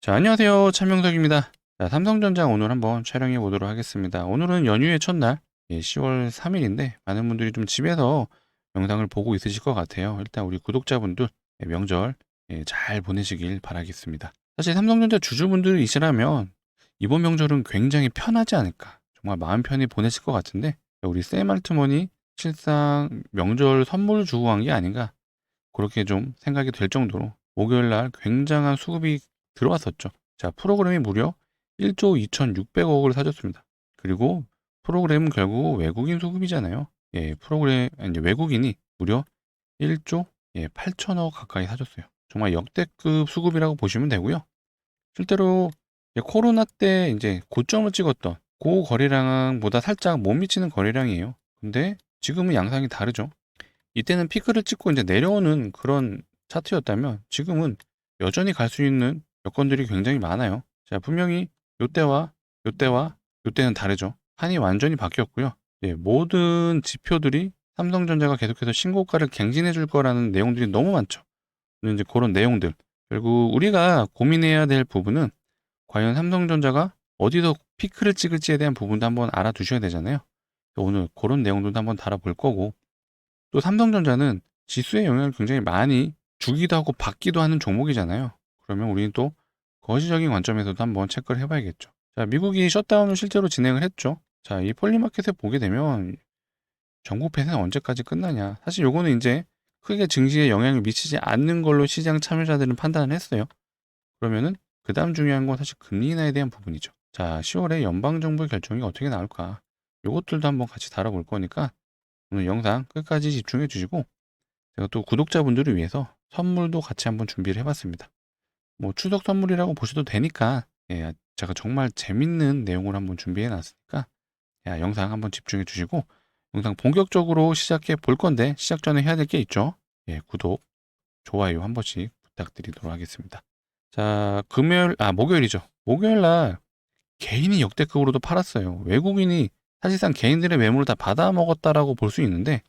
자, 안녕하세요. 차명석입니다. 자, 삼성전자 오늘 한번 촬영해 보도록 하겠습니다. 오늘은 연휴의 첫날, 10월 3일인데, 많은 분들이 좀 집에서 영상을 보고 있으실 것 같아요. 일단 우리 구독자분들 명절 잘 보내시길 바라겠습니다. 사실 삼성전자 주주분들이시라면 이번 명절은 굉장히 편하지 않을까. 정말 마음 편히 보내실 것 같은데, 우리 샘알트머니 실상 명절 선물 주고 간 게 아닌가. 그렇게 좀 생각이 될 정도로 목요일 날 굉장한 수급이 들어왔었죠. 자, 프로그램이 무려 1조 2,600억을 사줬습니다. 그리고 프로그램은 결국 외국인 수급이잖아요. 이제 외국인이 무려 1조 8천억 가까이 사줬어요. 정말 역대급 수급이라고 보시면 되고요. 실제로 코로나 때 이제 고점을 찍었던 그 거래량보다 살짝 못 미치는 거래량이에요. 근데 지금은 양상이 다르죠. 이때는 피크를 찍고 이제 내려오는 그런 차트였다면 지금은 여전히 갈 수 있는 여건들이 굉장히 많아요. 자, 분명히 요때와 요때와 요때는 다르죠. 판이 완전히 바뀌었고요. 모든 지표들이 삼성전자가 계속해서 신고가를 갱신해 줄 거라는 내용들이 너무 많죠. 이제 그런 내용들. 결국 우리가 고민해야 될 부분은 과연 삼성전자가 어디서 피크를 찍을지에 대한 부분도 한번 알아두셔야 되잖아요. 오늘 그런 내용들도 한번 다뤄볼 거고, 또 삼성전자는 지수의 영향을 굉장히 많이 주기도 하고 받기도 하는 종목이잖아요. 그러면 우리는 또 거시적인 관점에서도 한번 체크를 해봐야겠죠. 자, 미국이 셧다운을 실제로 진행을 했죠. 자, 이 폴리마켓에 보게 되면 전국 폐쇄는 언제까지 끝나냐. 사실 요거는 이제 크게 증시에 영향을 미치지 않는 걸로 시장 참여자들은 판단을 했어요. 그러면은 그 다음 중요한 건 사실 금리 인하에 대한 부분이죠. 자, 10월에 연방정부의 결정이 어떻게 나올까. 요것들도 한번 같이 다뤄볼 거니까 오늘 영상 끝까지 집중해 주시고, 제가 또 구독자분들을 위해서 선물도 같이 한번 준비를 해봤습니다. 뭐 추석 선물이라고 보셔도 되니까, 제가 정말 재밌는 내용을 한번 준비해 놨으니까 영상 한번 집중해 주시고, 영상 본격적으로 시작해 볼 건데 시작 전에 해야 될 게 있죠. 구독, 좋아요 한 번씩 부탁드리도록 하겠습니다. 자, 목요일이죠. 목요일 날 개인이 역대급으로도 팔았어요. 외국인이 사실상 개인들의 매물을 다 받아먹었다라고 볼 수 있는데,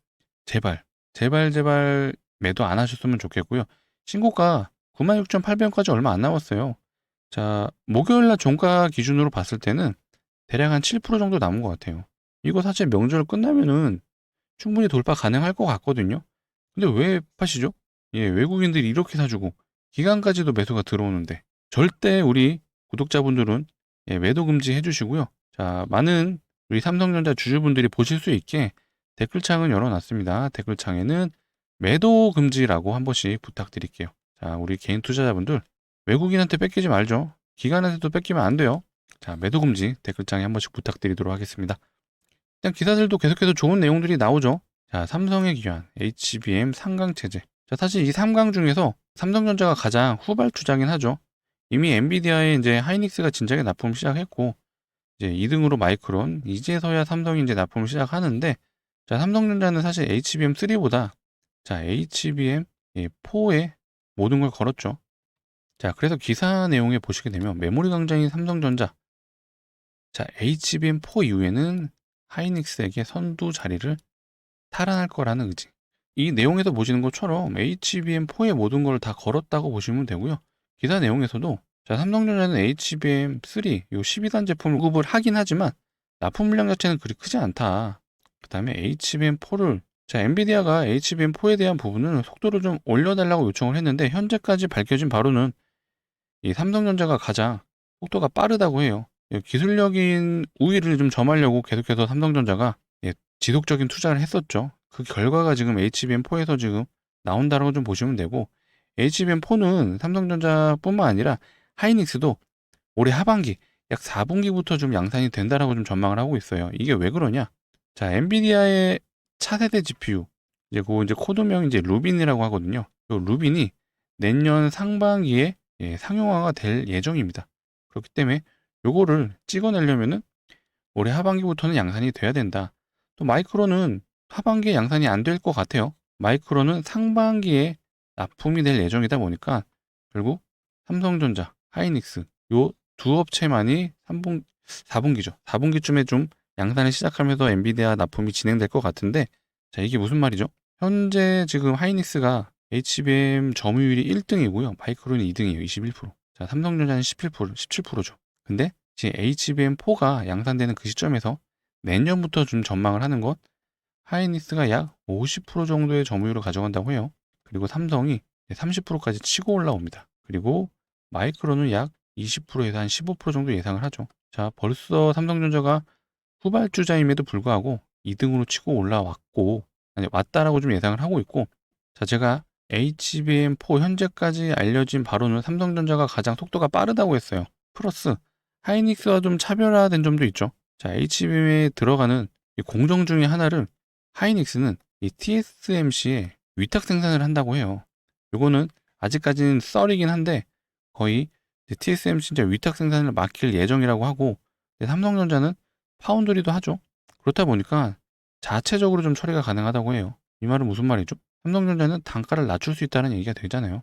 제발, 제발, 제발 매도 안 하셨으면 좋겠고요. 신고가 96,800원까지 얼마 안 남았어요. 자, 목요일 날 종가 기준으로 봤을 때는 대략 한 7% 정도 남은 것 같아요. 이거 사실 명절 끝나면은 충분히 돌파 가능할 것 같거든요. 근데 왜 파시죠? 외국인들이 이렇게 사주고 기간까지도 매수가 들어오는데, 절대 우리 구독자분들은 매도 금지 해주시고요. 자, 많은 우리 삼성전자 주주분들이 보실 수 있게 댓글창을 열어놨습니다. 댓글창에는 매도 금지라고 한 번씩 부탁드릴게요. 자, 우리 개인 투자자분들 외국인한테 뺏기지 말죠. 기관한테도 뺏기면 안 돼요. 자, 매도 금지 댓글창에 한 번씩 부탁드리도록 하겠습니다. 일단 기사들도 계속해서 좋은 내용들이 나오죠. 자, 삼성의 기관, HBM 3강 체제. 자, 사실 이 3강 중에서 삼성전자가 가장 후발주자긴 하죠. 이미 엔비디아에 이제 하이닉스가 진작에 납품 시작했고, 이제 2등으로 마이크론, 이제서야 삼성이 이제 납품을 시작하는데, 자, 삼성전자는 사실 HBM3보다 자, HBM4에 모든 걸 걸었죠. 자, 그래서 기사 내용에 보시게 되면 메모리 강자인 삼성전자, 자, HBM4 이후에는 하이닉스에게 선두 자리를 탈환할 거라는 의지. 이 내용에서 보시는 것처럼 HBM4의 모든 걸 다 걸었다고 보시면 되고요. 기사 내용에서도 자, 삼성전자는 HBM3, 이 12단 제품을 공급을 하긴 하지만 납품 물량 자체는 그리 크지 않다. 그 다음에 HBM4를 자, 엔비디아가 HBM4에 대한 부분을 속도를 좀 올려달라고 요청을 했는데, 현재까지 밝혀진 바로는 이 삼성전자가 가장 속도가 빠르다고 해요. 기술력인 우위를 좀 점하려고 계속해서 삼성전자가 지속적인 투자를 했었죠. 그 결과가 지금 HBM4에서 지금 나온다라고 좀 보시면 되고, HBM4는 삼성전자뿐만 아니라 하이닉스도 올해 하반기 약 4분기부터 좀 양산이 된다라고 좀 전망을 하고 있어요. 이게 왜 그러냐? 자, 엔비디아의 차세대 GPU, 이제 코드명이 이제 루빈이라고 하거든요. 이 루빈이 내년 상반기에 상용화가 될 예정입니다. 그렇기 때문에 요거를 찍어내려면은 올해 하반기부터는 양산이 돼야 된다. 또 마이크론은 하반기에 양산이 안 될 것 같아요. 마이크론은 상반기에 납품이 될 예정이다 보니까 결국 삼성전자, 하이닉스 요 두 업체만이 4분기죠. 4분기쯤에 좀 양산을 시작하면서 엔비디아 납품이 진행될 것 같은데, 자, 이게 무슨 말이죠? 현재 지금 하이닉스가 HBM 점유율이 1등이고요. 마이크론이 2등이에요. 21%. 자, 삼성전자는 17%죠. 근데 지금 HBM4가 양산되는 그 시점에서 내년부터 좀 전망을 하는 것, 하이닉스가 약 50% 정도의 점유율을 가져간다고 해요. 그리고 삼성이 30%까지 치고 올라옵니다. 그리고 마이크론은 약 20%에서 한 15% 정도 예상을 하죠. 자, 벌써 삼성전자가 후발주자임에도 불구하고 2등으로 치고 올라왔고, 아니, 왔다라고 좀 예상을 하고 있고, 자, 제가 HBM4 현재까지 알려진 바로는 삼성전자가 가장 속도가 빠르다고 했어요. 플러스 하이닉스와 좀 차별화된 점도 있죠. 자, HBM에 들어가는 이 공정 중에 하나를 하이닉스는 이 TSMC에 위탁 생산을 한다고 해요. 요거는 아직까지는 썰이긴 한데 거의 TSMC 이제 위탁 생산을 맡길 예정이라고 하고, 삼성전자는 파운드리도 하죠. 그렇다 보니까 자체적으로 좀 처리가 가능하다고 해요. 이 말은 무슨 말이죠? 삼성전자는 단가를 낮출 수 있다는 얘기가 되잖아요.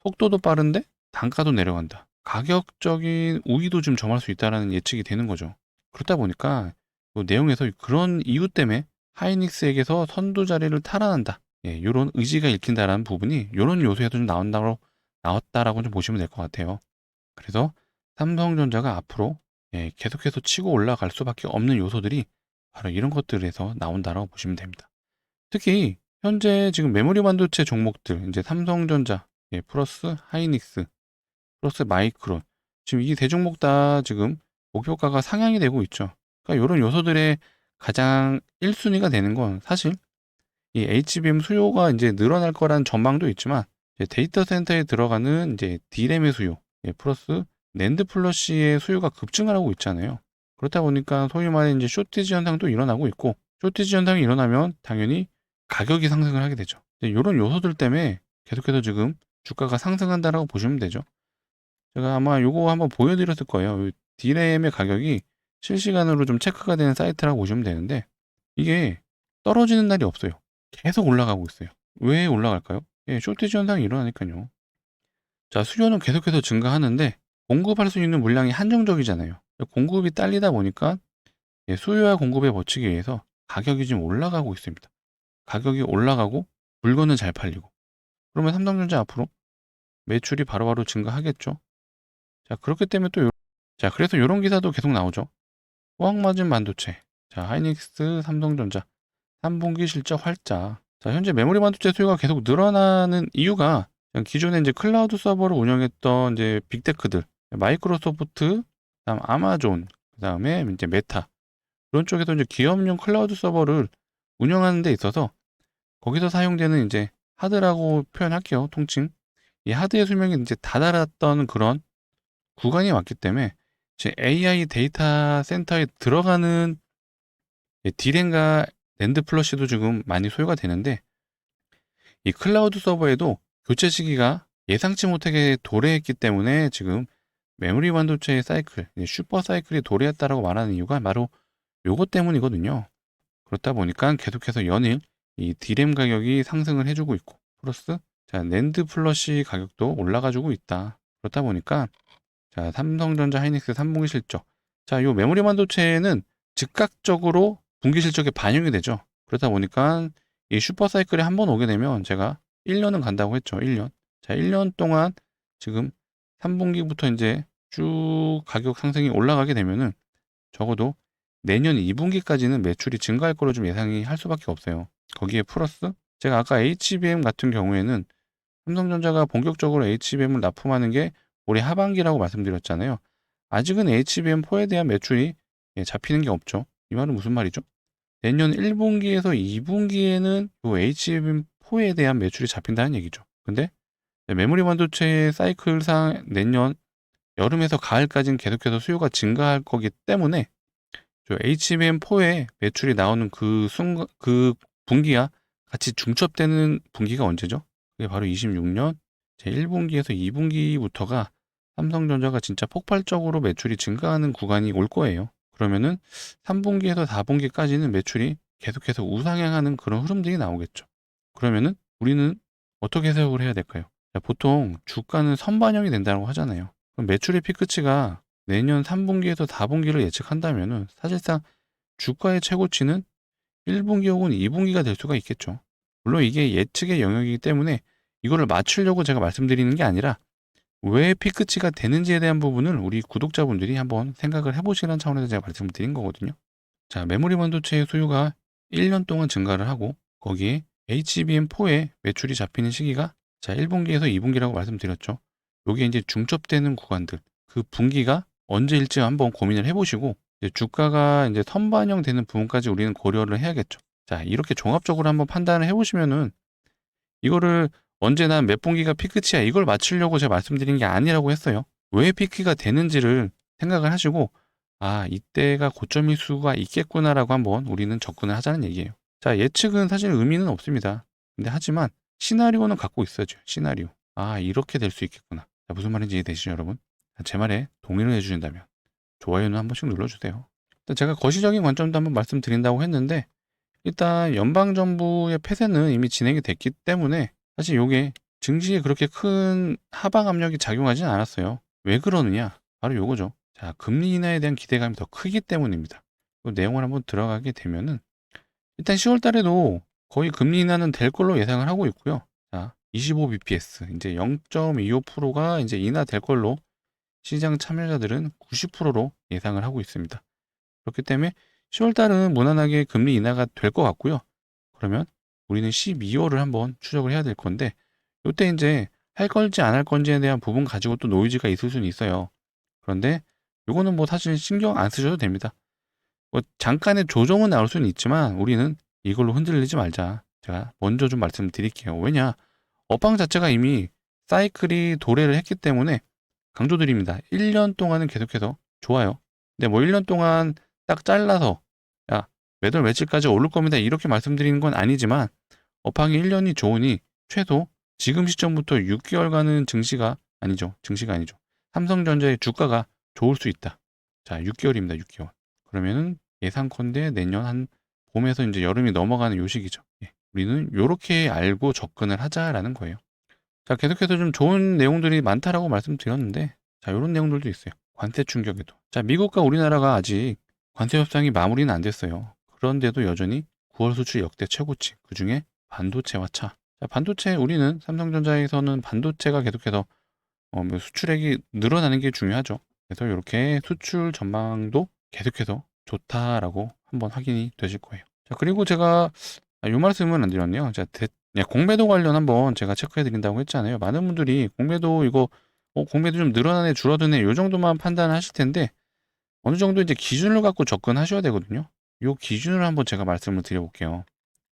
속도도 빠른데 단가도 내려간다. 가격적인 우위도 좀 점할 수 있다는 예측이 되는 거죠. 그렇다 보니까 이 내용에서 그런 이유 때문에 하이닉스에게서 선두 자리를 탈환한다. 예, 이런 의지가 읽힌다라는 부분이 이런 요소에도 좀 나왔다라고 좀 보시면 될 것 같아요. 그래서 삼성전자가 앞으로 계속해서 치고 올라갈 수밖에 없는 요소들이 바로 이런 것들에서 나온다라고 보시면 됩니다. 특히 현재 지금 메모리 반도체 종목들, 이제 삼성전자, 플러스 하이닉스, 플러스 마이크론, 지금 이 세 종목 다 지금 목표가가 상향이 되고 있죠. 그러니까 이런 요소들의 가장 1순위가 되는 건 사실 이 HBM 수요가 이제 늘어날 거란 전망도 있지만, 이제 데이터 센터에 들어가는 이제 D램의 수요, 플러스 낸드 플러시의 수요가 급증을 하고 있잖아요. 그렇다 보니까 소위 말해 이제 쇼티지 현상도 일어나고 있고, 쇼티지 현상이 일어나면 당연히 가격이 상승을 하게 되죠. 이런 요소들 때문에 계속해서 지금 주가가 상승한다라고 보시면 되죠. 제가 아마 요거 한번 보여드렸을 거예요. D램의 가격이 실시간으로 좀 체크가 되는 사이트라고 보시면 되는데, 이게 떨어지는 날이 없어요. 계속 올라가고 있어요. 왜 올라갈까요? 쇼티지 현상이 일어나니까요. 자, 수요는 계속해서 증가하는데 공급할 수 있는 물량이 한정적이잖아요. 공급이 딸리다 보니까 수요와 공급에 버치기 위해서 가격이 지금 올라가고 있습니다. 가격이 올라가고 물건은 잘 팔리고, 그러면 삼성전자 앞으로 매출이 바로바로 증가하겠죠. 자, 그렇기 때문에 자, 그래서 이런 기사도 계속 나오죠. 포항마진 반도체, 자, 하이닉스, 삼성전자 3분기 실적 활짝. 자, 현재 메모리 반도체 수요가 계속 늘어나는 이유가 기존에 이제 클라우드 서버를 운영했던 이제 빅테크들, 마이크로소프트, 그다음 아마존, 그다음에 이제 메타, 그런 쪽에서 이제 기업용 클라우드 서버를 운영하는 데 있어서 거기서 사용되는 이제 하드라고 표현할게요. 통칭. 이 하드의 수명이 이제 다다랐던 그런 구간이 왔기 때문에 제 AI 데이터 센터에 들어가는 D램과 낸드 플러시도 지금 많이 소요가 되는데, 이 클라우드 서버에도 교체 시기가 예상치 못하게 도래했기 때문에 지금 메모리 반도체의 사이클, 슈퍼 사이클이 도래했다라고 말하는 이유가 바로 요것 때문이거든요. 그렇다 보니까 계속해서 연일 이 D램 가격이 상승을 해주고 있고, 플러스 자, 낸드 플러시 가격도 올라가주고 있다. 그렇다 보니까 자, 삼성전자 하이닉스 3분기 실적. 자, 요 메모리 반도체는 즉각적으로 분기 실적에 반영이 되죠. 그러다 보니까 이 슈퍼 사이클에 한번 오게 되면 제가 1년은 간다고 했죠. 1년. 자, 1년 동안 지금 3분기부터 이제 쭉 가격 상승이 올라가게 되면은 적어도 내년 2분기까지는 매출이 증가할 거로 좀 예상이 할 수밖에 없어요. 거기에 플러스 제가 아까 HBM 같은 경우에는 삼성전자가 본격적으로 HBM을 납품하는 게 올해 하반기라고 말씀드렸잖아요. 아직은 HBM4에 대한 매출이 잡히는 게 없죠. 이 말은 무슨 말이죠? 내년 1분기에서 2분기에는 HBM4에 대한 매출이 잡힌다는 얘기죠. 근데 메모리 반도체의 사이클상 내년 여름에서 가을까지는 계속해서 수요가 증가할 거기 때문에 HBM4에 매출이 나오는 그 분기와 같이 중첩되는 분기가 언제죠? 그게 바로 26년 제 1분기에서 2분기부터가 삼성전자가 진짜 폭발적으로 매출이 증가하는 구간이 올 거예요. 그러면은 3분기에서 4분기까지는 매출이 계속해서 우상향하는 그런 흐름들이 나오겠죠. 그러면은 우리는 어떻게 해석을 해야 될까요? 보통 주가는 선반영이 된다고 하잖아요. 그럼 매출의 피크치가 내년 3분기에서 4분기를 예측한다면은 사실상 주가의 최고치는 1분기 혹은 2분기가 될 수가 있겠죠. 물론 이게 예측의 영역이기 때문에 이거를 맞추려고 제가 말씀드리는 게 아니라 왜 피크치가 되는지에 대한 부분을 우리 구독자분들이 한번 생각을 해보시라는 차원에서 제가 말씀을 드린 거거든요. 자, 메모리 반도체의 수요가 1년 동안 증가를 하고 거기에 HBM4의 매출이 잡히는 시기가 자, 1분기에서 2분기라고 말씀드렸죠. 요게 이제 중첩되는 구간들, 그 분기가 언제일지 한번 고민을 해보시고 이제 주가가 이제 선반영되는 부분까지 우리는 고려를 해야겠죠. 자, 이렇게 종합적으로 한번 판단을 해보시면은 이거를 언제나 몇 분기가 피크치야 이걸 맞추려고 제가 말씀드린 게 아니라고 했어요. 왜 피크가 되는지를 생각을 하시고 아, 이때가 고점일 수가 있겠구나라고 한번 우리는 접근을 하자는 얘기예요. 자, 예측은 사실 의미는 없습니다. 근데 하지만 시나리오는 갖고 있어야죠. 시나리오. 아, 이렇게 될 수 있겠구나. 자, 무슨 말인지 이해되시죠, 여러분? 제 말에 동의를 해주신다면 좋아요는 한 번씩 눌러주세요. 제가 거시적인 관점도 한번 말씀드린다고 했는데 일단 연방정부의 폐쇄는 이미 진행이 됐기 때문에 사실 이게 증시에 그렇게 큰 하방 압력이 작용하진 않았어요. 왜 그러느냐? 바로 요거죠. 자, 금리 인하에 대한 기대감이 더 크기 때문입니다. 그 내용을 한번 들어가게 되면은 일단 10월 달에도 거의 금리 인하는 될 걸로 예상을 하고 있고요. 자, 25bps 이제 0.25%가 이제 인하될 걸로 시장 참여자들은 90%로 예상을 하고 있습니다. 그렇기 때문에 10월 달은 무난하게 금리 인하가 될 것 같고요. 그러면 우리는 12월을 한번 추적을 해야 될 건데 이때 이제 할 건지 안 할 건지에 대한 부분 가지고 또 노이즈가 있을 수는 있어요. 그런데 이거는 뭐 사실 신경 안 쓰셔도 됩니다. 뭐 잠깐의 조정은 나올 수는 있지만 우리는 이걸로 흔들리지 말자. 제가 먼저 좀 말씀드릴게요. 왜냐? 업황 자체가 이미 사이클이 도래를 했기 때문에 강조드립니다. 1년 동안은 계속해서 좋아요. 근데 뭐 1년 동안 딱 잘라서 야, 몇 월 며칠까지 오를 겁니다. 이렇게 말씀드리는 건 아니지만 업황이 1년이 좋으니 최소 지금 시점부터 6개월간은 증시가 아니죠. 삼성전자의 주가가 좋을 수 있다. 자, 6개월입니다. 6개월. 그러면은 예상컨대 내년 한 봄에서 이제 여름이 넘어가는 요 시기죠. 예, 우리는 요렇게 알고 접근을 하자라는 거예요. 자, 계속해서 좀 좋은 내용들이 많다라고 말씀드렸는데 자, 요런 내용들도 있어요. 관세 충격에도. 자, 미국과 우리나라가 아직 관세 협상이 마무리는 안 됐어요. 그런데도 여전히 9월 수출 역대 최고치. 그중에 반도체와 차. 자, 반도체 우리는 삼성전자에서는 반도체가 계속해서 뭐 수출액이 늘어나는 게 중요하죠. 그래서 이렇게 수출 전망도 계속해서 좋다라고 한번 확인이 되실 거예요. 자, 그리고 제가 요 말씀은 안 드렸네요. 자, 공매도 관련 한번 제가 체크해 드린다고 했잖아요. 많은 분들이 공매도 이거 공매도 좀 늘어나네 줄어드네 요 정도만 판단하실 텐데 어느 정도 이제 기준을 갖고 접근하셔야 되거든요. 요 기준을 한번 제가 말씀을 드려볼게요.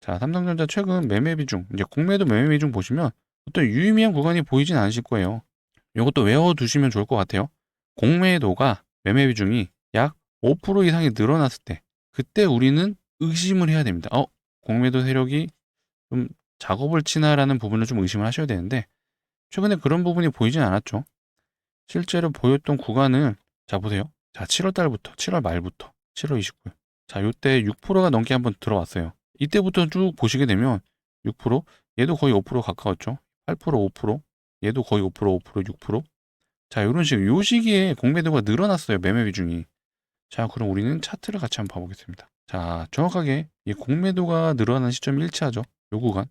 자, 삼성전자 최근 매매 비중, 이제 공매도 매매 비중 보시면 어떤 유의미한 구간이 보이진 않으실 거예요. 이것도 외워두시면 좋을 것 같아요. 공매도가 매매 비중이 약 5% 이상이 늘어났을 때, 그때 우리는 의심을 해야 됩니다. 공매도 세력이 좀 작업을 치나라는 부분을 좀 의심을 하셔야 되는데, 최근에 그런 부분이 보이진 않았죠. 실제로 보였던 구간은, 자, 보세요. 자, 7월 달부터, 7월 말부터, 7월 29일. 자, 요때 6%가 넘게 한번 들어왔어요. 이때부터 쭉 보시게 되면 6%, 얘도 거의 5% 가까웠죠. 8%, 5%, 얘도 거의 5%, 5%, 6%. 자, 이런 식으로 요 시기에 공매도가 늘어났어요. 매매 비중이. 자, 그럼 우리는 차트를 같이 한번 봐보겠습니다. 자, 정확하게 이 공매도가 늘어난 시점이 일치하죠. 요 구간.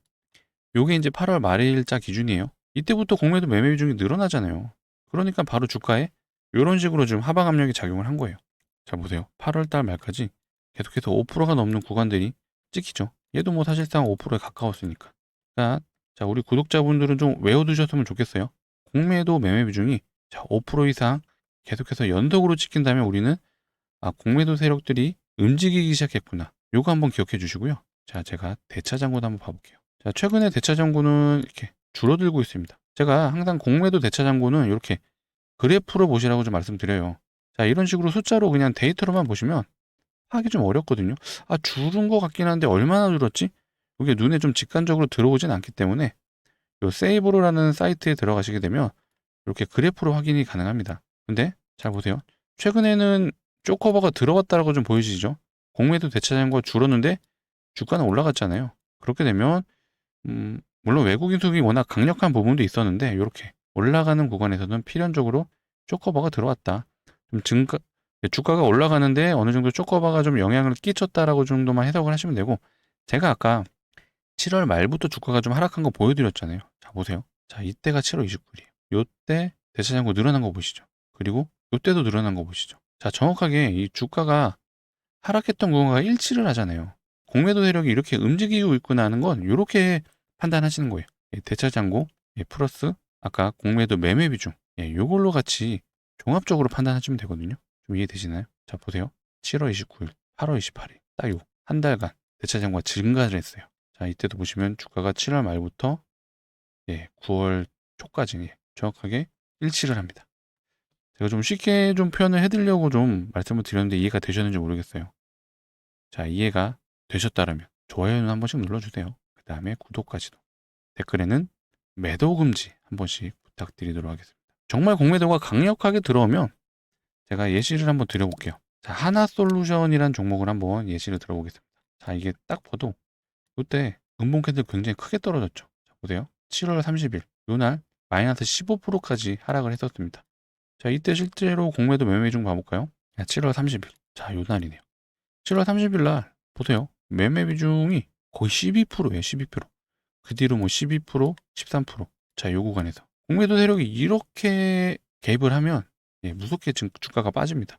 요게 이제 8월 말일자 기준이에요. 이때부터 공매도 매매 비중이 늘어나잖아요. 그러니까 바로 주가에 이런 식으로 좀 하방 압력이 작용을 한 거예요. 자, 보세요. 8월 달 말까지 계속해서 5%가 넘는 구간들이 찍히죠. 얘도 뭐 사실상 5%에 가까웠으니까. 자, 우리 구독자분들은 좀 외워두셨으면 좋겠어요. 공매도 매매 비중이 자, 5% 이상 계속해서 연속으로 찍힌다면 우리는 공매도 세력들이 움직이기 시작했구나. 요거 한번 기억해 주시고요. 자, 제가 대차장고도 한번 봐볼게요. 자, 최근에 대차장고는 이렇게 줄어들고 있습니다. 제가 항상 공매도 대차장고는 이렇게 그래프로 보시라고 좀 말씀드려요. 자, 이런 식으로 숫자로 그냥 데이터로만 보시면 하기 좀 어렵거든요. 줄은 것 같긴 한데 얼마나 줄었지? 이게 눈에 좀 직관적으로 들어오진 않기 때문에 요 세이브로라는 사이트에 들어가시게 되면 이렇게 그래프로 확인이 가능합니다. 근데 잘 보세요. 최근에는 쪼커버가 들어갔다라고 좀 보이시죠? 공매도 대차장고가 줄었는데 주가는 올라갔잖아요. 그렇게 되면 물론 외국인 수급이 워낙 강력한 부분도 있었는데 이렇게 올라가는 구간에서는 필연적으로 쪼커버가 들어왔다. 주가가 올라가는데 어느 정도 쪼커버가 좀 영향을 끼쳤다라고 정도만 해석을 하시면 되고 제가 아까 7월 말부터 주가가 좀 하락한 거 보여드렸잖아요. 자, 보세요. 자, 이때가 7월 29일이에요. 요때 대차장고 늘어난 거 보시죠. 그리고 요때도 늘어난 거 보시죠. 자, 정확하게 이 주가가 하락했던 구간과 일치를 하잖아요. 공매도 세력이 이렇게 움직이고 있구나 하는 건 이렇게 판단하시는 거예요. 예, 대차장고 플러스 아까 공매도 매매 비중 요걸로 같이 종합적으로 판단하시면 되거든요. 좀 이해되시나요? 자, 보세요. 7월 29일, 8월 28일 딱 요 한 달간 대차장고가 증가를 했어요. 자, 이때도 보시면 주가가 7월 말부터 9월 초까지 정확하게 일치를 합니다. 제가 좀 쉽게 좀 표현을 해드리려고 좀 말씀을 드렸는데 이해가 되셨는지 모르겠어요. 자, 이해가 되셨다면 좋아요는 한 번씩 눌러주세요. 그 다음에 구독까지도. 댓글에는 매도 금지 한 번씩 부탁드리도록 하겠습니다. 정말 공매도가 강력하게 들어오면 제가 예시를 한번 드려볼게요. 자, 하나솔루션이란 종목을 한번 예시를 들어보겠습니다. 자, 이게 딱 봐도 이때 음봉 캔들 굉장히 크게 떨어졌죠. 자, 보세요. 7월 30일 요날 마이너스 15%까지 하락을 했었습니다. 자, 이때 실제로 공매도 매매 중 봐볼까요? 7월 30일. 자, 요날이네요. 7월 30일 날 보세요. 매매 비중이 거의 12%예요. 12%. 그 뒤로 뭐 12%, 13%. 자, 요 구간에서 공매도 세력이 이렇게 개입을 하면 무섭게 주가가 빠집니다.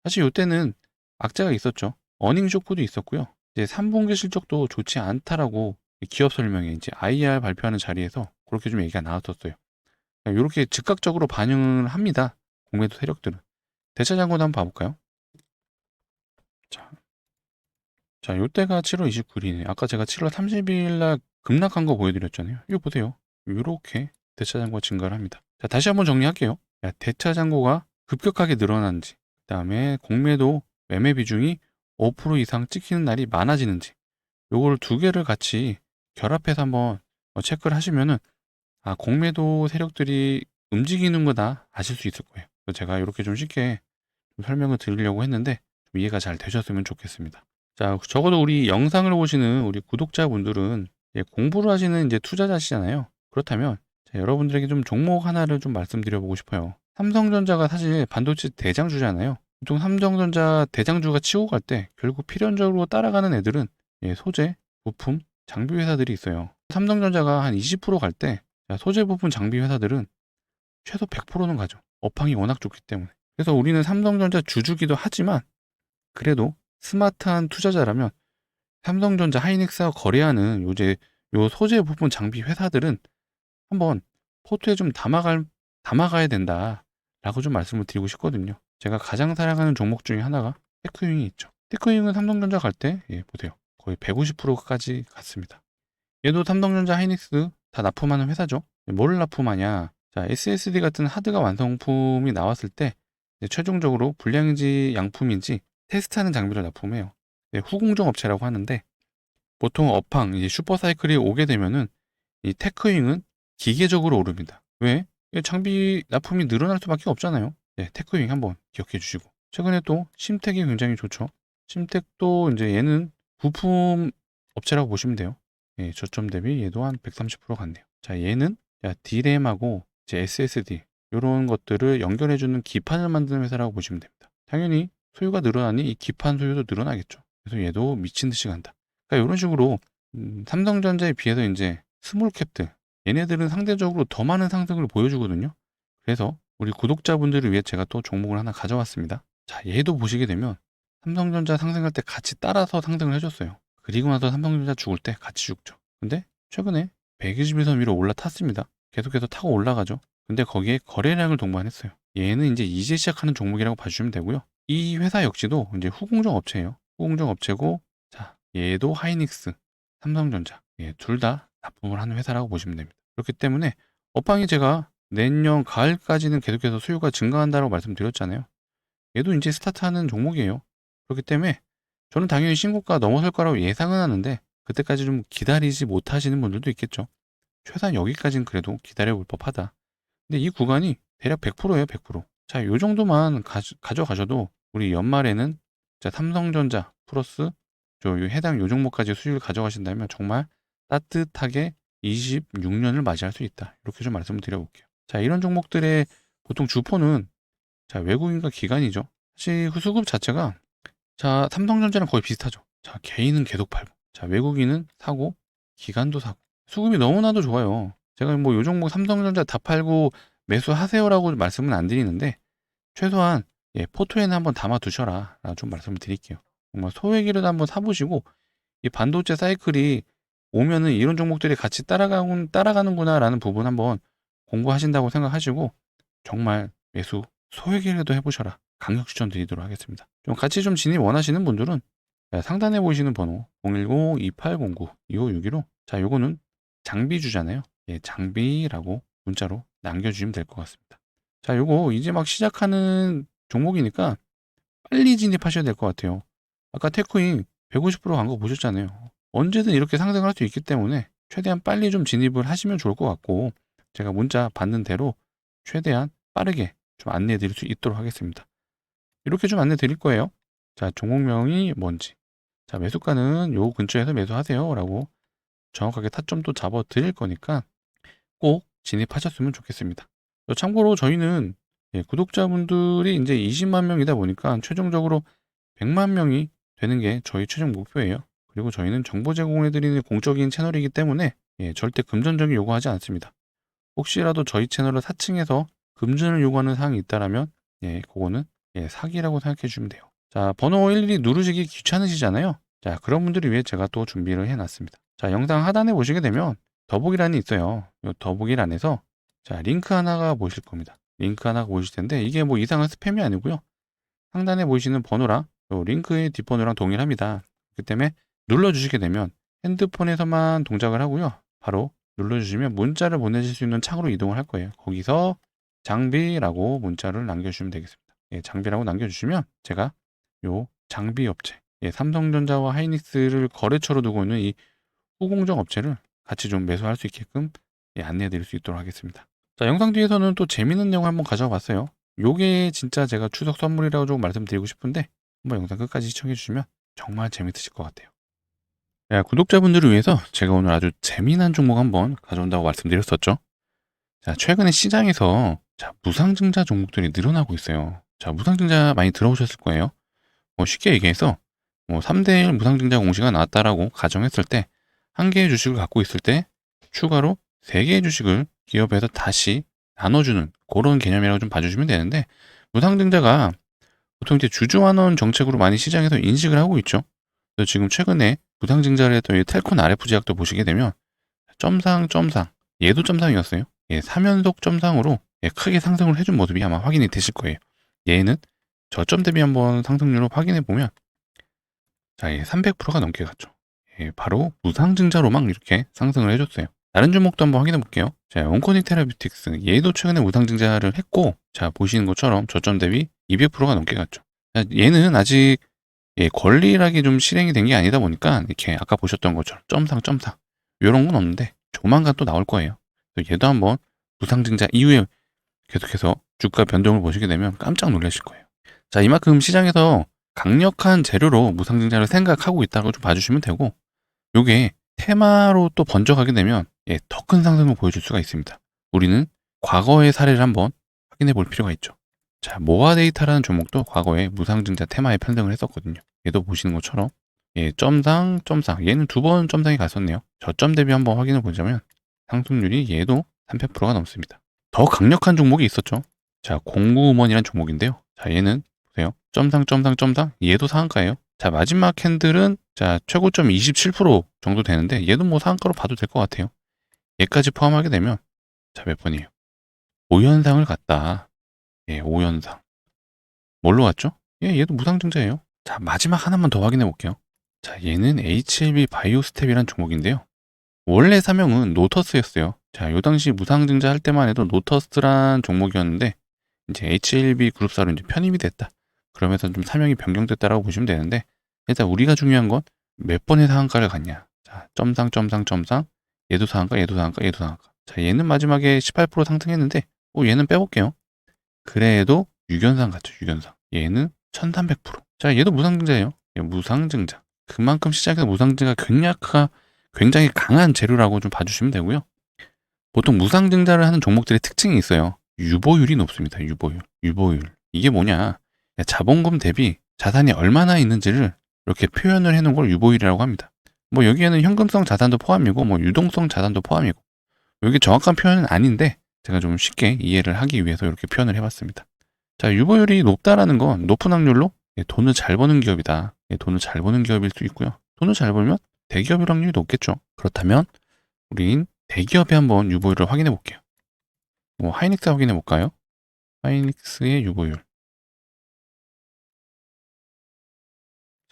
사실 요때는 악재가 있었죠. 어닝 쇼크도 있었고요. 이제 3분기 실적도 좋지 않다라고 기업 설명회 이제 IR 발표하는 자리에서 그렇게 좀 얘기가 나왔었어요. 이렇게 즉각적으로 반응을 합니다. 공매도 세력들은. 대차장고도 한번 봐볼까요? 자, 자, 요때가 7월 29일이네. 아까 제가 7월 30일 날 급락한 거 보여드렸잖아요. 이거 보세요. 이렇게 대차장고가 증가를 합니다. 자, 다시 한번 정리할게요. 대차장고가 급격하게 늘어나는지, 그 다음에 공매도 매매 비중이 5% 이상 찍히는 날이 많아지는지, 요걸 두 개를 같이 결합해서 한번 체크를 하시면은, 아, 공매도 세력들이 움직이는 거다 아실 수 있을 거예요. 그래서 제가 이렇게 좀 쉽게 좀 설명을 드리려고 했는데, 좀 이해가 잘 되셨으면 좋겠습니다. 자, 적어도 우리 영상을 보시는 우리 구독자분들은 공부를 하시는 이제 투자자시잖아요. 그렇다면 자, 여러분들에게 좀 종목 하나를 좀 말씀드려보고 싶어요. 삼성전자가 사실 반도체 대장주잖아요. 보통 삼성전자 대장주가 치고 갈 때 결국 필연적으로 따라가는 애들은 소재, 부품, 장비 회사들이 있어요. 삼성전자가 한 20%갈 때 소재, 부품, 장비 회사들은 최소 100%는 가죠. 업황이 워낙 좋기 때문에. 그래서 우리는 삼성전자 주주기도 하지만 그래도 스마트한 투자자라면 삼성전자, 하이닉스와 거래하는 요 소재 부품 장비 회사들은 한번 포트에 좀 담아가야 된다라고 좀 말씀을 드리고 싶거든요. 제가 가장 사랑하는 종목 중에 하나가 테크윙이 있죠. 테크윙은 삼성전자 갈 때, 보세요. 거의 150%까지 갔습니다. 얘도 삼성전자, 하이닉스 다 납품하는 회사죠. 뭘 납품하냐? 자, SSD 같은 하드가 완성품이 나왔을 때 최종적으로 불량인지 양품인지 테스트하는 장비를 납품해요. 후공정 업체라고 하는데 보통 업황, 이제 슈퍼사이클이 오게 되면은 이 테크윙은 기계적으로 오릅니다. 왜? 장비 납품이 늘어날 수밖에 없잖아요. 테크윙 한번 기억해 주시고. 최근에 또 심텍이 굉장히 좋죠. 심텍도 이제 얘는 부품 업체라고 보시면 돼요. 저점 대비 얘도 한 130% 갔네요. 자, 얘는 D램하고 이제 SSD 이런 것들을 연결해주는 기판을 만드는 회사라고 보시면 됩니다. 당연히 소유가 늘어나니 이 기판 소유도 늘어나겠죠. 그래서 얘도 미친 듯이 간다. 그러니까 이런 식으로 삼성전자에 비해서 이제 스몰캡들 얘네들은 상대적으로 더 많은 상승을 보여주거든요. 그래서 우리 구독자분들을 위해 제가 또 종목을 하나 가져왔습니다. 자, 얘도 보시게 되면 삼성전자 상승할 때 같이 따라서 상승을 해줬어요. 그리고 나서 삼성전자 죽을 때 같이 죽죠. 근데 최근에 120일선 위로 올라탔습니다. 계속해서 타고 올라가죠. 근데 거기에 거래량을 동반했어요. 얘는 이제 시작하는 종목이라고 봐주시면 되고요. 이 회사 역시도 이제 후공정 업체예요. 후공정 업체고, 자, 얘도 하이닉스, 삼성전자, 둘 다 납품을 하는 회사라고 보시면 됩니다. 그렇기 때문에 업황이 제가 내년 가을까지는 계속해서 수요가 증가한다고 말씀드렸잖아요. 얘도 이제 스타트하는 종목이에요. 그렇기 때문에 저는 당연히 신고가 넘어설 거라고 예상은 하는데 그때까지 좀 기다리지 못하시는 분들도 있겠죠. 최소한 여기까지는 그래도 기다려볼 법하다. 근데 이 구간이 대략 100%예요, 100%. 자, 요 정도만 가져가셔도 우리 연말에는 자, 삼성전자 플러스 해당 요 종목까지 수익을 가져가신다면 정말 따뜻하게 26년을 맞이할 수 있다. 이렇게 좀 말씀을 드려볼게요. 자, 이런 종목들의 보통 주포는 자, 외국인과 기관이죠. 사실 그 수급 자체가 자, 삼성전자랑 거의 비슷하죠. 자, 개인은 계속 팔고, 자, 외국인은 사고, 기관도 사고. 수급이 너무나도 좋아요. 제가 뭐 요 종목 삼성전자 다 팔고 매수하세요라고 말씀은 안 드리는데 최소한 포트에는 한번 담아 두셔라 라고 좀 말씀을 드릴게요. 정말 소액이라도 한번 사보시고 이 반도체 사이클이 오면은 이런 종목들이 같이 따라가는구나 라는 부분 한번 공부하신다고 생각하시고 정말 매수 소액이라도 해보셔라 강력 추천드리도록 하겠습니다. 좀 같이 좀 진입 원하시는 분들은 상단에 보이시는 번호 010-2809-2561로 자 요거는 장비주잖아요. 장비라고 문자로 남겨주시면 될 것 같습니다. 자 요거 이제 막 시작하는 종목이니까 빨리 진입하셔야 될 것 같아요. 아까 테크인 150%간 거 보셨잖아요. 언제든 이렇게 상승할 수 있기 때문에 최대한 빨리 좀 진입을 하시면 좋을 것 같고 제가 문자 받는 대로 최대한 빠르게 좀 안내해 드릴 수 있도록 하겠습니다. 이렇게 좀 안내 드릴 거예요. 자, 종목명이 뭔지. 자, 매수가는 요 근처에서 매수하세요. 라고 정확하게 타점도 잡아 드릴 거니까 꼭 진입하셨으면 좋겠습니다. 참고로 저희는 구독자분들이 이제 20만 명이다 보니까 최종적으로 100만 명이 되는 게 저희 최종 목표예요. 그리고 저희는 정보 제공해드리는 공적인 채널이기 때문에 절대 금전적인 요구하지 않습니다. 혹시라도 저희 채널을 사칭해서 금전을 요구하는 사항이 있다라면 그거는 사기라고 생각해 주시면 돼요. 자, 번호 일일이 누르시기 귀찮으시잖아요. 자, 그런 분들을 위해 제가 또 준비를 해놨습니다. 자, 영상 하단에 보시게 되면 더보기란이 있어요. 이 더보기란에서 자, 링크 하나가 보이실 겁니다. 링크 하나가 보이실 텐데 이게 뭐 이상한 스팸이 아니고요. 상단에 보이시는 번호랑 링크의 뒷번호랑 동일합니다. 그 때문에 눌러주시게 되면 핸드폰에서만 동작을 하고요. 바로 눌러주시면 문자를 보내실 수 있는 창으로 이동을 할 거예요. 거기서 장비라고 문자를 남겨주시면 되겠습니다. 장비라고 남겨주시면 제가 요 장비 업체, 삼성전자와 하이닉스를 거래처로 두고 있는 이 후공정 업체를 같이 좀 매수할 수 있게끔 안내해 드릴 수 있도록 하겠습니다. 자, 영상 뒤에서는 또 재밌는 내용 한번 가져와 봤어요. 요게 진짜 제가 추석 선물이라고 좀 말씀드리고 싶은데 한번 영상 끝까지 시청해 주시면 정말 재밌으실 것 같아요. 구독자분들을 위해서 제가 오늘 아주 재미난 종목 한번 가져온다고 말씀드렸었죠. 자, 최근에 시장에서 무상증자 종목들이 늘어나고 있어요. 자, 무상증자 많이 들어보셨을 거예요. 쉽게 얘기해서 3대1 무상증자 공시가 나왔다라고 가정했을 때 한 개의 주식을 갖고 있을 때 추가로 3개의 주식을 기업에서 다시 나눠주는 그런 개념이라고 좀 봐주시면 되는데 무상증자가 보통 이제 주주환원 정책으로 많이 시장에서 인식을 하고 있죠. 그래서 지금 최근에 무상증자를 했던 이 텔콘 RF 제약도 보시게 되면 점상 얘도 점상이었어요. 3연속 점상으로 크게 상승을 해준 모습이 아마 확인이 되실 거예요. 얘는 저점 대비 한번 상승률을 확인해 보면 자, 300%가 넘게 갔죠. 바로 무상증자로만 이렇게 상승을 해줬어요. 다른 종목도 한번 확인해 볼게요. 자, 온코닉 테라뷰틱스 얘도 최근에 무상증자를 했고 자, 보시는 것처럼 저점 대비 200%가 넘게 갔죠. 자, 얘는 아직 권리락이 좀 실행이 된 게 아니다 보니까 이렇게 아까 보셨던 것처럼 점상 이런 건 없는데 조만간 또 나올 거예요. 얘도 한번 무상증자 이후에 계속해서 주가 변동을 보시게 되면 깜짝 놀라실 거예요. 자, 이만큼 시장에서 강력한 재료로 무상증자를 생각하고 있다고 좀 봐주시면 되고 요게 테마로 또 번져가게 되면 더 큰 상승을 보여줄 수가 있습니다. 우리는 과거의 사례를 한번 확인해 볼 필요가 있죠. 자, 모아데이터라는 종목도 과거에 무상증자 테마에 편승을 했었거든요. 얘도 보시는 것처럼 점상 얘는 2번 점상이 갔었네요. 저점 대비 한번 확인해 보자면 상승률이 얘도 300%가 넘습니다. 더 강력한 종목이 있었죠. 자, 공구음원이라는 종목인데요. 자, 얘는 보세요. 점상 얘도 상한가예요. 자, 마지막 캔들은 자, 최고점 27% 정도 되는데 얘도 뭐 상한가로 봐도 될 것 같아요. 얘까지 포함하게 되면 자, 몇 번이에요? 5연상을 갔다. 5연상. 뭘로 갔죠? 얘도 무상증자예요. 자, 마지막 하나만 더 확인해 볼게요. 자, 얘는 HLB 바이오스텝이라는 종목인데요. 원래 사명은 노터스였어요. 자, 요 당시 무상증자 할 때만 해도 노터스란 종목이었는데 이제 HLB 그룹사로 이제 편입이 됐다. 그러면서 좀 사명이 변경됐다라고 보시면 되는데 일단 우리가 중요한 건 몇 번의 상한가를 갔냐. 자, 점상. 얘도 상한가. 자, 얘는 마지막에 18% 상승했는데 얘는 빼볼게요. 그래도 6연상 같죠. 6연상. 얘는 1300%. 자, 얘도 무상증자예요. 무상증자. 그만큼 시장에서 무상증자가 굉장히 강한 재료라고 좀 봐주시면 되고요. 보통 무상증자를 하는 종목들의 특징이 있어요. 유보율이 높습니다. 유보율. 이게 뭐냐? 자본금 대비 자산이 얼마나 있는지를 이렇게 표현을 해놓은 걸 유보율이라고 합니다. 뭐 여기에는 현금성 자산도 포함이고 뭐 유동성 자산도 포함이고 여기 정확한 표현은 아닌데 제가 좀 쉽게 이해를 하기 위해서 이렇게 표현을 해봤습니다. 자, 유보율이 높다라는 건 높은 확률로 돈을 잘 버는 기업이다. 돈을 잘 버는 기업일 수 있고요. 돈을 잘 벌면 대기업일 확률이 높겠죠. 그렇다면 우린 대기업에 한번 유보율을 확인해 볼게요. 뭐 하이닉스 확인해 볼까요? 하이닉스의 유보율.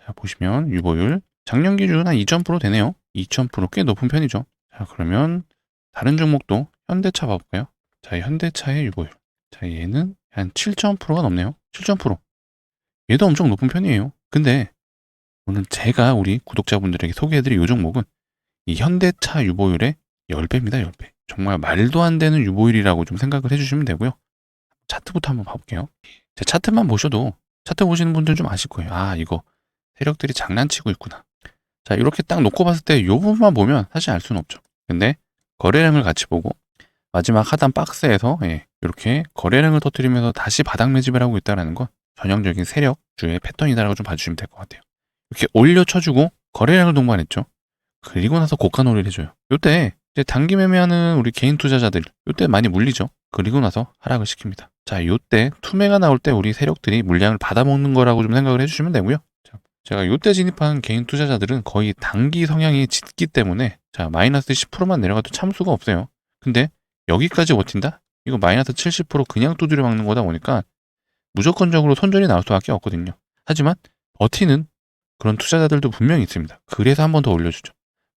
자, 보시면 유보율 작년 기준 한 2000% 되네요. 2000% 꽤 높은 편이죠. 자, 그러면 다른 종목도 현대차 봐볼까요? 자, 현대차의 유보율. 자, 얘는 한 7.0%가 넘네요. 7.0%. 얘도 엄청 높은 편이에요. 근데 오늘 제가 우리 구독자분들에게 소개해드릴 이 종목은 이 현대차 유보율의 10배입니다. 10배. 정말 말도 안 되는 유보율이라고 좀 생각을 해주시면 되고요. 차트부터 한번 봐볼게요. 제 차트만 보셔도 차트 보시는 분들 좀 아실 거예요. 아, 이거 세력들이 장난치고 있구나. 자, 이렇게 딱 놓고 봤을 때 이 부분만 보면 사실 알 수는 없죠. 근데 거래량을 같이 보고 마지막 하단 박스에서 이렇게 거래량을 터뜨리면서 다시 바닥 매집을 하고 있다는 건 전형적인 세력주의 패턴이다라고 좀 봐주시면 될 것 같아요. 이렇게 올려쳐주고 거래량을 동반했죠. 그리고 나서 고가놀이를 해줘요. 이때 이제 단기 매매하는 우리 개인 투자자들 이때 많이 물리죠. 그리고 나서 하락을 시킵니다. 자, 이때 투매가 나올 때 우리 세력들이 물량을 받아먹는 거라고 좀 생각을 해주시면 되고요. 자, 제가 이때 진입한 개인 투자자들은 거의 단기 성향이 짙기 때문에 자, 마이너스 10%만 내려가도 참수가 없어요. 근데 여기까지 버틴다? 이거 마이너스 70% 그냥 두드려 막는 거다 보니까 무조건적으로 손절이 나올 수밖에 없거든요. 하지만 버티는 그런 투자자들도 분명히 있습니다. 그래서 한 번 더 올려주죠.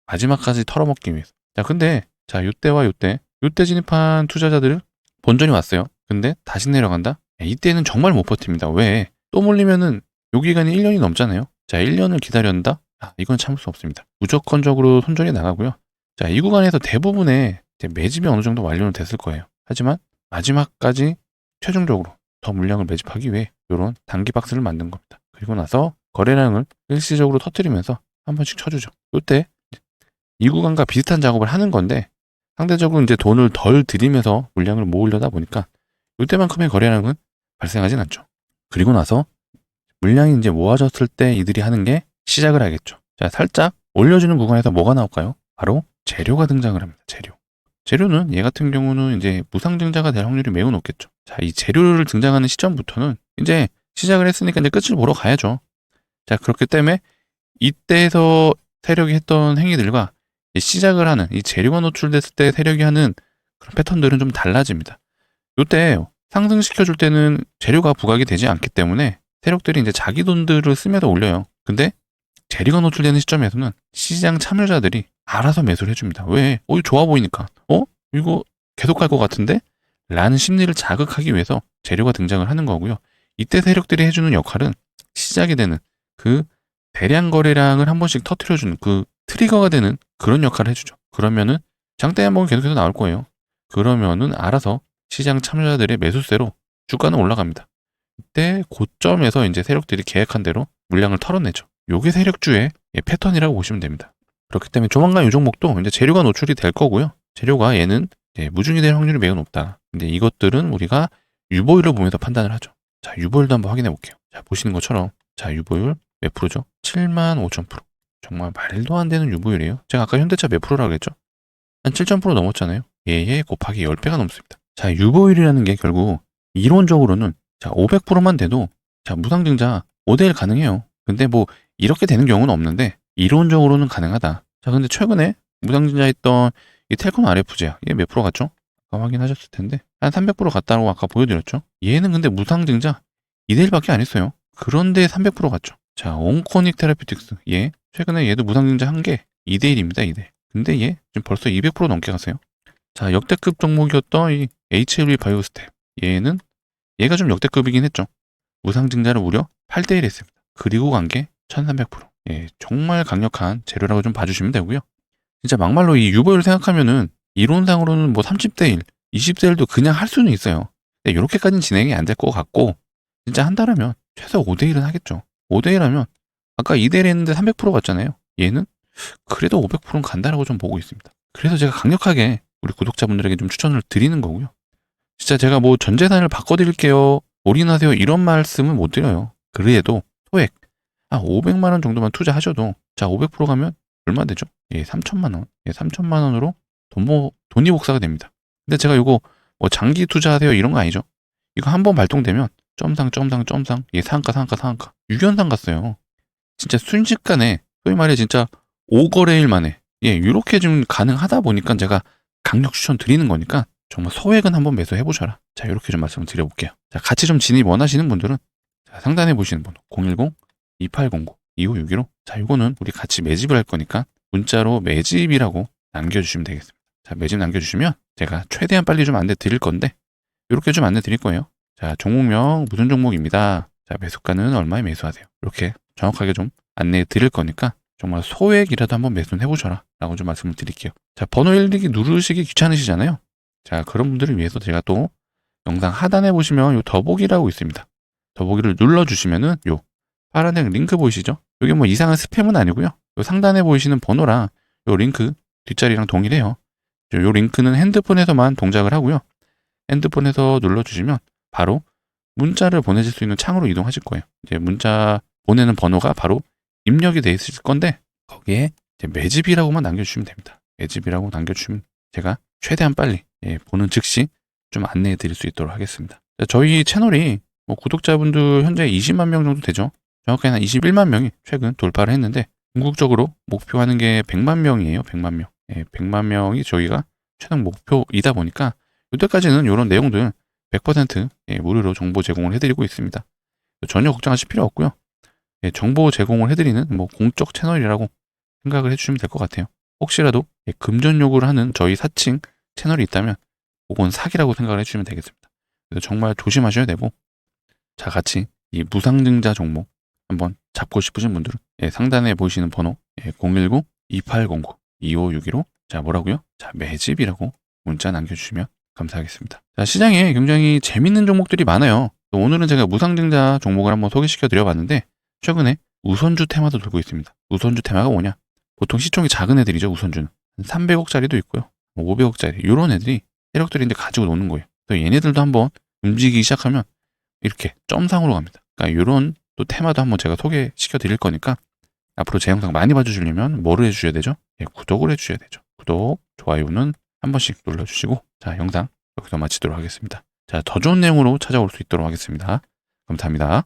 마지막까지 털어먹기 위해서. 자, 근데 자, 요때와 요때 진입한 투자자들은 본전이 왔어요. 근데 다시 내려간다? 야, 이때는 정말 못 버팁니다. 왜? 또 몰리면은 요 기간이 1년이 넘잖아요. 자, 1년을 기다렸다? 아, 이건 참을 수 없습니다. 무조건적으로 손절이 나가고요. 자, 이 구간에서 대부분의 이제 매집이 어느 정도 완료는 됐을 거예요. 하지만 마지막까지 최종적으로 더 물량을 매집하기 위해 이런 단기 박스를 만든 겁니다. 그리고 나서 거래량을 일시적으로 터뜨리면서 한 번씩 쳐주죠. 이때 이 구간과 비슷한 작업을 하는 건데 상대적으로 이제 돈을 덜 들이면서 물량을 모으려다 보니까 이때만큼의 거래량은 발생하진 않죠. 그리고 나서 물량이 이제 모아졌을 때 이들이 하는 게 시작을 하겠죠. 자, 살짝 올려주는 구간에서 뭐가 나올까요? 바로 재료가 등장을 합니다. 재료는 얘 같은 경우는 이제 무상증자가 될 확률이 매우 높겠죠. 자, 이 재료를 등장하는 시점부터는 이제 시작을 했으니까 이제 끝을 보러 가야죠. 자, 그렇기 때문에 이때에서 세력이 했던 행위들과 시작을 하는 이 재료가 노출됐을 때 세력이 하는 그런 패턴들은 좀 달라집니다. 이때 상승시켜줄 때는 재료가 부각이 되지 않기 때문에 세력들이 이제 자기 돈들을 쓰면서 올려요. 근데 재료가 노출되는 시점에서는 시장 참여자들이 알아서 매수를 해줍니다. 왜? 이거 좋아 보이니까. 이거 계속 갈 것 같은데? 라는 심리를 자극하기 위해서 재료가 등장을 하는 거고요. 이때 세력들이 해주는 역할은 시작이 되는 그 대량 거래량을 한 번씩 터트려주는 그 트리거가 되는 그런 역할을 해주죠. 그러면은 장대 한번 계속해서 나올 거예요. 그러면은 알아서 시장 참여자들의 매수세로 주가는 올라갑니다. 이때 고점에서 이제 세력들이 계획한 대로 물량을 털어내죠. 요게 세력주의 패턴이라고 보시면 됩니다. 그렇기 때문에 조만간 이 종목도 이제 재료가 노출이 될 거고요. 재료가 얘는 무중이 될 확률이 매우 높다. 근데 이것들은 우리가 유보율을 보면서 판단을 하죠. 자, 유보율도 한번 확인해 볼게요. 자, 보시는 것처럼 자, 유보율 몇 프로죠? 75,000%. 정말 말도 안 되는 유보율이에요. 제가 아까 현대차 몇 프로라고 그랬죠? 한 7,000% 넘었잖아요. 얘 곱하기 10배가 넘습니다. 자, 유보율이라는 게 결국 이론적으로는 자, 500%만 돼도 자, 무상증자 5대1 가능해요. 근데 뭐 이렇게 되는 경우는 없는데 이론적으로는 가능하다. 자, 근데 최근에 무상증자 했던 이 텔콘 RF제야. 얘 몇 프로 갔죠? 아까 확인하셨을 텐데 한 300% 갔다고 아까 보여드렸죠? 얘는 근데 무상증자 2대1밖에 안 했어요. 그런데 300% 갔죠. 자, 온코닉 테라피틱스. 얘 최근에 얘도 무상증자 한 게 2대1입니다. 2대1. 근데 얘 지금 벌써 200% 넘게 갔어요. 자, 역대급 종목이었던 이 HLB 바이오스텝. 얘가 좀 역대급이긴 했죠. 무상증자를 무려 8대1 했습니다. 그리고 간 게 1300%. 예, 정말 강력한 재료라고 좀 봐주시면 되고요. 진짜 막말로 이 유보율 생각하면은 이론상으로는 뭐 30대1, 20대1도 그냥 할 수는 있어요. 근데 이렇게까지는 진행이 안 될 것 같고 진짜 한다라면 최소 5대1은 하겠죠. 5대1 하면 아까 2대1 했는데 300% 갔잖아요. 얘는 그래도 500%는 간다라고 좀 보고 있습니다. 그래서 제가 강력하게 우리 구독자분들에게 좀 추천을 드리는 거고요. 진짜 제가 뭐 전 재산을 바꿔드릴게요. 올인하세요. 이런 말씀은 못 드려요. 그래도 소액 500만 원 정도만 투자하셔도 자, 500% 가면 얼마 되죠? 예, 3천만 원. 예, 3천만 원으로 돈이 복사가 됩니다. 근데 제가 이거 뭐 장기 투자하세요 이런 거 아니죠. 이거 한번 발동되면 점상 예, 상한가 6연상 갔어요. 진짜 순식간에 소위 말해 진짜 5거래일 만에 예, 이렇게 좀 가능하다 보니까 제가 강력 추천 드리는 거니까 정말 소액은 한번 매수해 보셔라. 자, 이렇게 좀 말씀을 드려볼게요. 자, 같이 좀 진입 원하시는 분들은 자, 상단에 보시는 번호 010-2809-2561로 자, 이거는 우리 같이 매집을 할 거니까 문자로 매집이라고 남겨주시면 되겠습니다. 자, 매집 남겨주시면 제가 최대한 빨리 좀 안내 드릴 건데 이렇게 좀 안내 드릴 거예요. 자, 종목명 무슨 종목입니다. 자, 매수가는 얼마에 매수하세요. 이렇게 정확하게 좀 안내 드릴 거니까 정말 소액이라도 한번 매수는 해보셔라 라고 좀 말씀을 드릴게요. 자, 번호 1기 누르시기 귀찮으시잖아요. 자, 그런 분들을 위해서 제가 또 영상 하단에 보시면 요 더보기라고 있습니다. 더보기를 눌러주시면은 요 파란색 링크 보이시죠? 이게 뭐 이상한 스팸은 아니고요. 요 상단에 보이시는 번호랑 요 링크 뒷자리랑 동일해요. 요 링크는 핸드폰에서만 동작을 하고요. 핸드폰에서 눌러주시면 바로 문자를 보내실 수 있는 창으로 이동하실 거예요. 이제 문자 보내는 번호가 바로 입력이 돼 있을 건데 거기에 이제 매집이라고만 남겨주시면 됩니다. 매집이라고 남겨주시면 제가 최대한 빨리 예, 보는 즉시 좀 안내해 드릴 수 있도록 하겠습니다. 자, 저희 채널이 뭐 구독자분들 현재 20만 명 정도 되죠. 정확히 한 21만 명이 최근 돌파를 했는데 궁극적으로 목표하는 게 100만 명이에요. 100만 명. 예, 100만 명이 저희가 최종 목표이다 보니까 이때까지는 이런 내용들 100% 예, 무료로 정보 제공을 해드리고 있습니다. 전혀 걱정하실 필요 없고요. 예, 정보 제공을 해드리는 뭐 공적 채널이라고 생각을 해주시면 될 것 같아요. 혹시라도 예, 금전 요구를 하는 저희 사칭 채널이 있다면 그건 사기라고 생각을 해주시면 되겠습니다. 그래서 정말 조심하셔야 되고 자 같이 이 무상증자 종목 한번 잡고 싶으신 분들은 예, 상단에 보이시는 번호 예, 010-2809-2561로 자 뭐라고요? 자 매집이라고 문자 남겨주시면 감사하겠습니다. 자 시장에 굉장히 재밌는 종목들이 많아요. 오늘은 제가 무상증자 종목을 한번 소개시켜 드려봤는데 최근에 우선주 테마도 돌고 있습니다. 우선주 테마가 뭐냐? 보통 시총이 작은 애들이죠. 우선주는 300억짜리도 있고요. 500억짜리 이런 애들이 세력들이 이제 가지고 노는 거예요. 그래서 얘네들도 한번 움직이기 시작하면 이렇게 점상으로 갑니다. 그러니까 이런 또 테마도 한번 제가 소개시켜 드릴 거니까 앞으로 제 영상 많이 봐주시려면 뭐를 해주셔야 되죠? 예, 구독을 해주셔야 되죠. 구독, 좋아요는 한 번씩 눌러주시고 자 영상 여기서 마치도록 하겠습니다. 자 더 좋은 내용으로 찾아올 수 있도록 하겠습니다. 감사합니다.